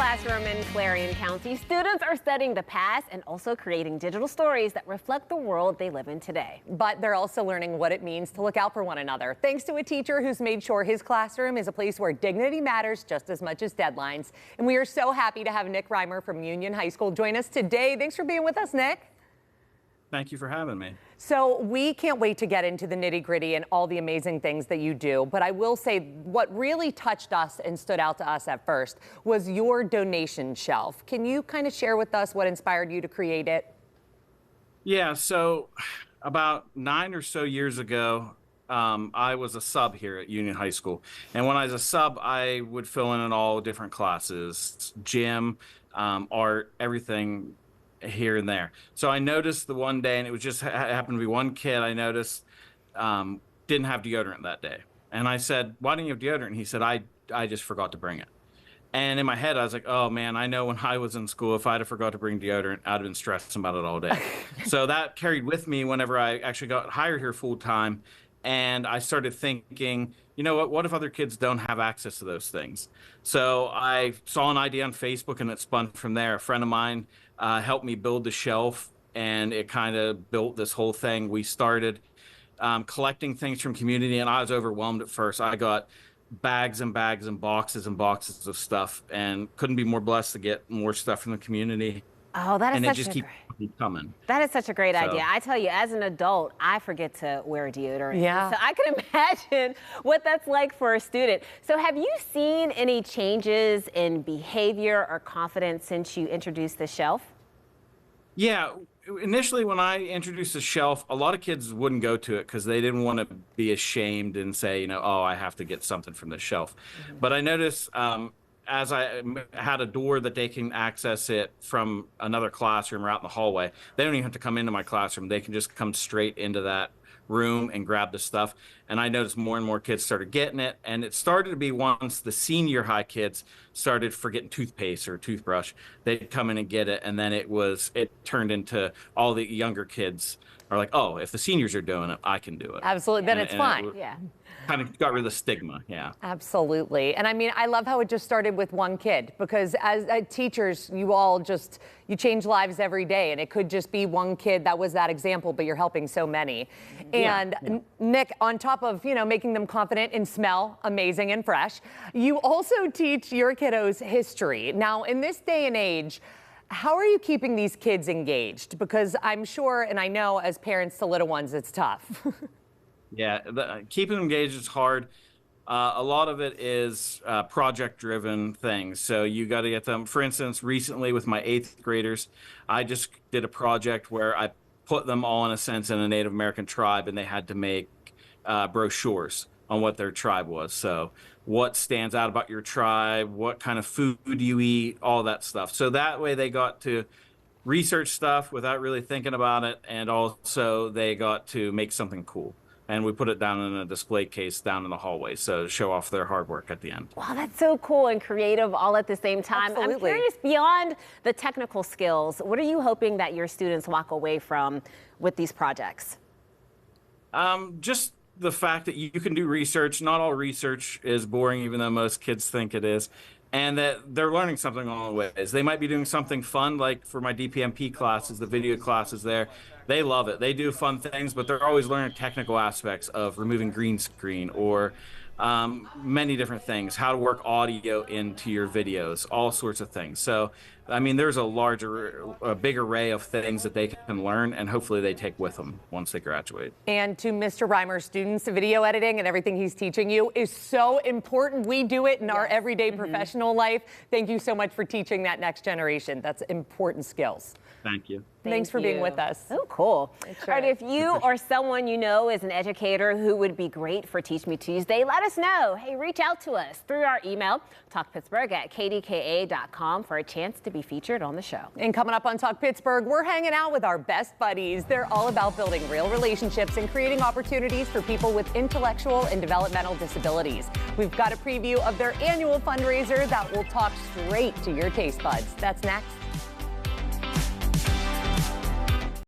classroom in Clarion County, students are studying the past and also creating digital stories that reflect the world they live in today. But they're also learning what it means to look out for one another, thanks to a teacher who's made sure his classroom is a place where dignity matters just as much as deadlines. And we are so happy to have Nick Reimer from Union High School join us today. Thanks for being with us, Nick. Thank you for having me. So we can't wait to get into the nitty-gritty and all the amazing things that you do. But I will say what really touched us and stood out to us at first was your donation shelf. Can you kind of share with us what inspired you to create it? Yeah, so about 9 or so years ago, I was a sub here at Union High School. And when I was a sub, I would fill in all different classes, gym, art, everything here and there. So I noticed the one day, and it was just happened to be one kid I noticed didn't have deodorant that day. And I said, "Why didn't you have deodorant?" And he said, I just forgot to bring it. And in my head, I was like, oh man, I know when I was in school, if I'd have forgot to bring deodorant, I'd have been stressing about it all day. So that carried with me whenever I actually got hired here full time. And I started thinking, you know what if other kids don't have access to those things? So I saw an idea on Facebook and it spun from there. A friend of mine helped me build the shelf, and it kind of built this whole thing. We started collecting things from community, and I was overwhelmed at first. I got bags and bags and boxes of stuff, and couldn't be more blessed to get more stuff from the community. Oh, that is and such it just keeps coming. That is such a great idea. I tell you, as an adult, I forget to wear deodorant. Yeah. So I can imagine what that's like for a student. So have you seen any changes in behavior or confidence since you introduced the shelf? Yeah, initially when I introduced the shelf, a lot of kids wouldn't go to it because they didn't want to be ashamed and say, oh, I have to get something from the shelf. Mm-hmm. But I noticed as I had a door that they can access it from another classroom or out in the hallway, they don't even have to come into my classroom. They can just come straight into that room and grab the stuff. And I noticed more and more kids started getting it. And it started to be once the senior high kids started forgetting toothpaste or toothbrush, they'd come in and get it. And then it turned into all the younger kids are like, oh, if the seniors are doing it, I can do it. Absolutely. Then it's fine. Yeah. Kind of got rid of the stigma. Yeah. Absolutely. And I mean, I love how it just started with one kid, because as teachers, you change lives every day, and it could just be one kid that was that example, but you're helping so many. And yeah. Nick, on top of, making them confident and smell amazing and fresh, you also teach your kiddos history. Now, in this day and age, how are you keeping these kids engaged? Because I'm sure, and I know as parents to little ones, it's tough. Yeah, keeping them engaged is hard. A lot of it is project-driven things. So you got to get them. For instance, recently with my 8th graders, I just did a project where I put them all, in a sense, in a Native American tribe, and they had to make brochures on what their tribe was. So what stands out about your tribe, what kind of food you eat, all that stuff. So that way they got to research stuff without really thinking about it, and also they got to make something cool. And we put it down in a display case down in the hallway, so to show off their hard work at the end. Wow, that's so cool and creative all at the same time. Absolutely. I'm curious, beyond the technical skills, what are you hoping that your students walk away from with these projects? Just the fact that you can do research. Not all research is boring, even though most kids think it is. And that they're learning something along the ways. They might be doing something fun, like for my DPMP classes, the video classes there. They love it. They do fun things, but they're always learning technical aspects of removing green screen or many different things, how to work audio into your videos, all sorts of things. So, I mean, there's a big array of things that they can learn, and hopefully they take with them once they graduate. And to Mr. Reimer's students, video editing and everything he's teaching you is so important. We do it in our everyday professional life. Thank you so much for teaching that next generation. That's important skills. Thank you. Thanks for being with us. Oh, cool. Sure. All right, if you or someone you know is an educator who would be great for Teach Me Tuesday, let us know. Hey, reach out to us through our email, talkpittsburgh@kdka.com, for a chance to be featured on the show. And coming up on Talk Pittsburgh, we're hanging out with our best buddies. They're all about building real relationships and creating opportunities for people with intellectual and developmental disabilities. We've got a preview of their annual fundraiser that will talk straight to your taste buds. That's next.